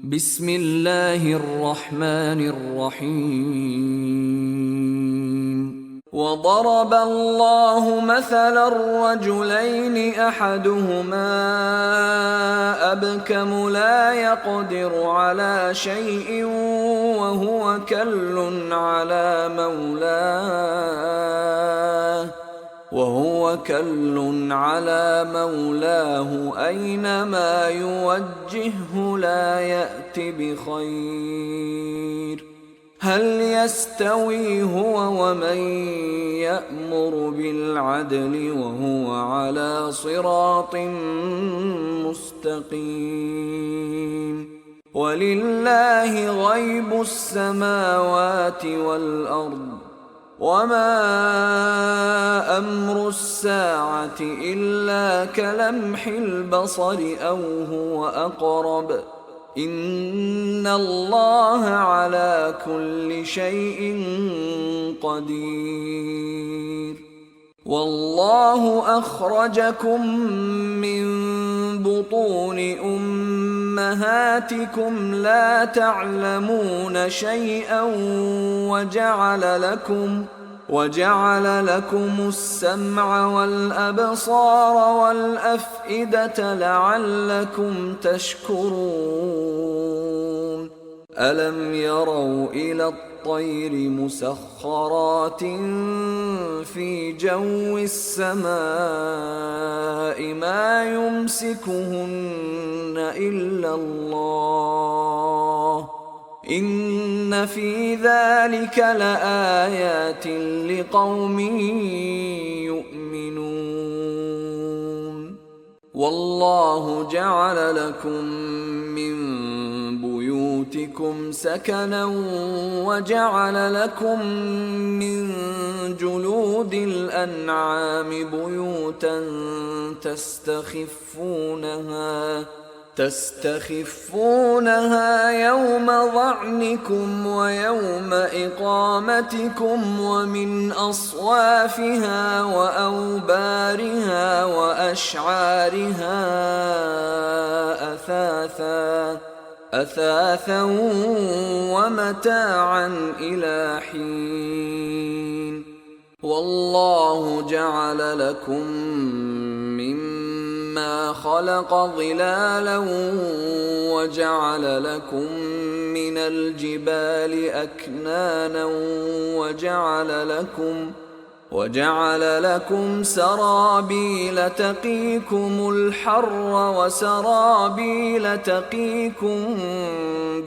بسم الله الرحمن الرحيم وضرب الله مثلا الرجلين أحدهما أبكم لا يقدر على شيء وهو كل على مولاه أينما يوجهه لا يأت بخير هل يستوي هو ومن يأمر بالعدل وهو على صراط مستقيم ولله غيب السماوات والأرض وما أمر الساعة إلا كلمح البصر أو هو أقرب إن الله على كل شيء قدير والله أخرجكم من بطون أمهاتكم لا تعلمون شيئا وجعل لكم السمع والأبصار والأفئدة لعلكم تشكرون ألم يروا إلى الطير مسخرات في جو السماء ما يمسكهن إلا الله إن في ذلك لآيات لقوم يؤمنون والله جعل لكم من بيوتكم سكنا وجعل لكم من جلود الأنعام بيوتا تستخفونها يوم ظعنكم ويوم إقامتكم ومن أصوافها وأوبارها وأشعارها أثاثا ومتاعا إلى حين والله جعل لكم مما خلق ظلالا وجعل لكم من الجبال أكنانا وجعل لكم سرابيل تقيكم الحر وسرابيل تقيكم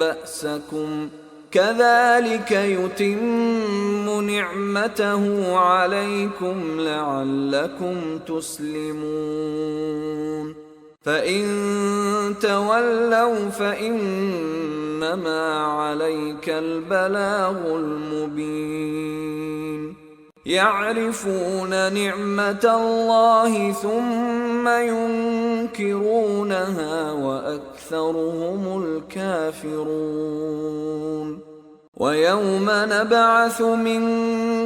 بأسكم كذلك يتم نعمته عليكم لعلكم تسلمون فإن تولوا فإنما عليك البلاغ المبين يعرفون نعمة الله ثم ينكرونها وأكثرهم الكافرون ويوم نبعث من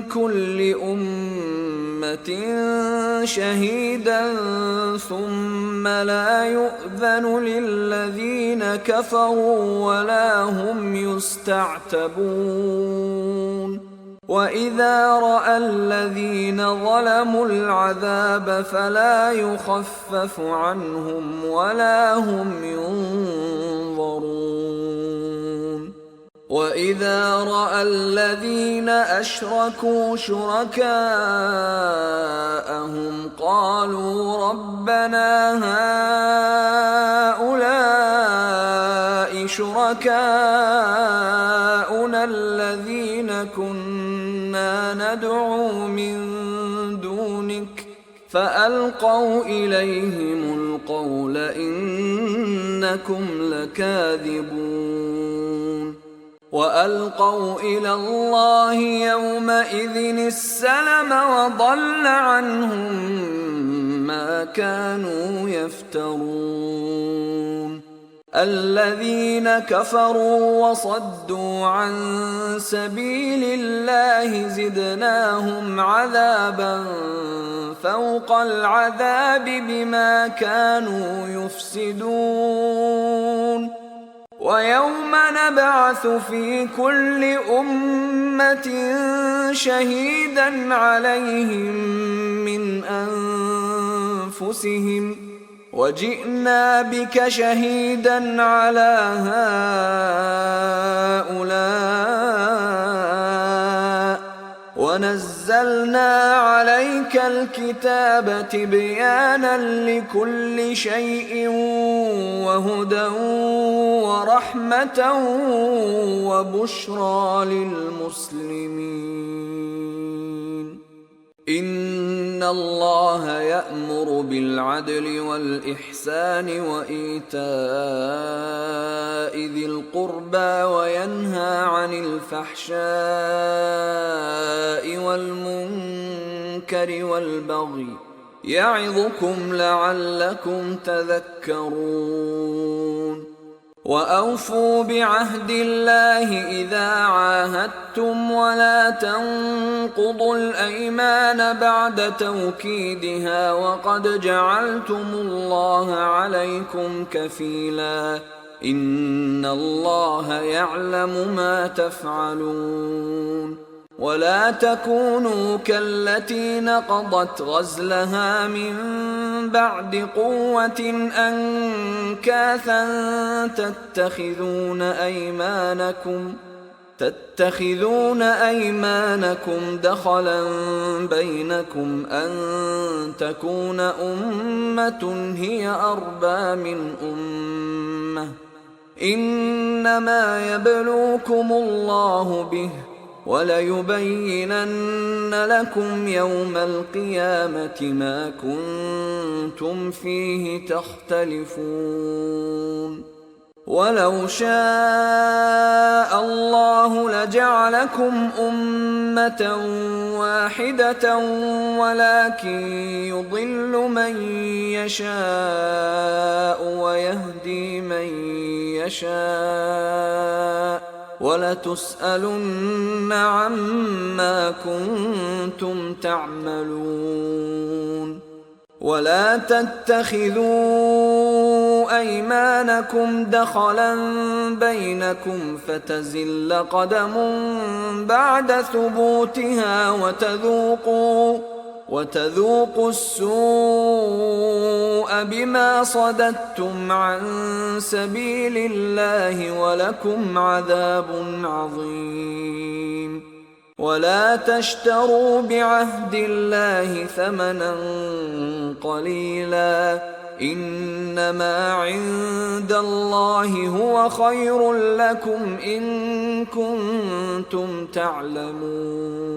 كل أمة شهيدا ثم لا يؤذن للذين كفروا ولا هم يستعتبون وإذا رأى الذين ظلموا العذاب فلا يخفف عنهم ولا هم ينظرون وإذا رأى الذين أشركوا شركاءهم قالوا ربنا هؤلاء شركاؤنا الذين كنا ندعو من دونك فألقوا إليهم القول إنكم لكاذبون وألقوا إلى الله يومئذ السلم وضل عنهم ما كانوا يفترون الذين كفروا وصدوا عن سبيل الله زدناهم عذابا فوق العذاب بما كانوا يفسدون ويوم نبعث في كل أمة شهيدا عليهم من أنفسهم وجئنا بك شهيدا على هؤلاء ونزلنا عليك الكتاب تبيانا لكل شيء وهدى ورحمة وبشرى للمسلمين. إن الله يأمر بالعدل والإحسان وإيتاء ذي القربى وينهى عن الفحشاء والمنكر والبغي يعظكم لعلكم تذكرون. وأوفوا بعهد الله إذا عاهدتم ولا تنقضوا الأيمان بعد توكيدها وقد جعلتم الله عليكم كفيلا إن الله يعلم ما تفعلون. ولا تكونوا كالتي نقضت غزلها من بعد قوة أنكاثا تتخذون أيمانكم دخلا بينكم أن تكون أمة هي أربى من أمة إنما يبلوكم الله به وليبينن لكم يوم القيامة ما كنتم فيه تختلفون. ولو شاء الله لجعلكم أمة واحدة ولكن يضل من يشاء ويهدي من يشاء ولتسألن عما كنتم تعملون. ولا تتخذوا أيمانكم دخلا بينكم فتزل قدم بعد ثبوتها وتذوقوا السوء بما صددتم عن سبيل الله ولكم عذاب عظيم. ولا تشتروا بعهد الله ثمنا قليلا إنما عند الله هو خير لكم إن كنتم تعلمون.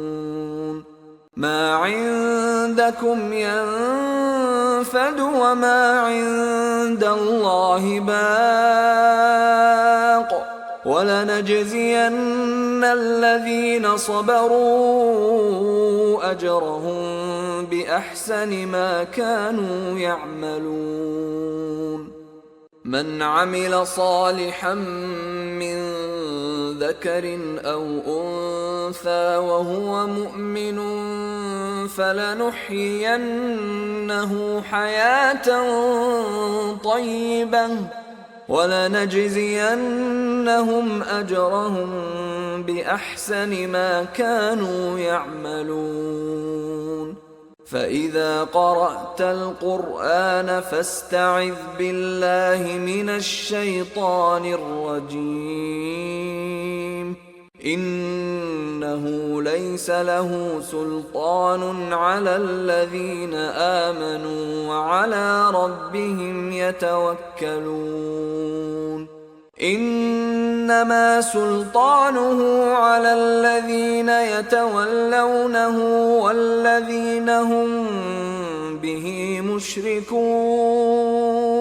ما عندكم ينفد وما عند الله باق ولنجزين الذين صبروا أجرهم بأحسن ما كانوا يعملون. من عمل صالحا من ذكر أو أنثى وهو مؤمن فلنحيينه حياة طيبة ولنجزينهم أجرهم بأحسن ما كانوا يعملون. فإذا قرأت القرآن فاستعذ بالله من الشيطان الرجيم إنه ليس له سلطان على الذين آمنوا وعلى ربهم يتوكلون. إنما سلطانه على الذين يتولونه والذين هم به مشركون.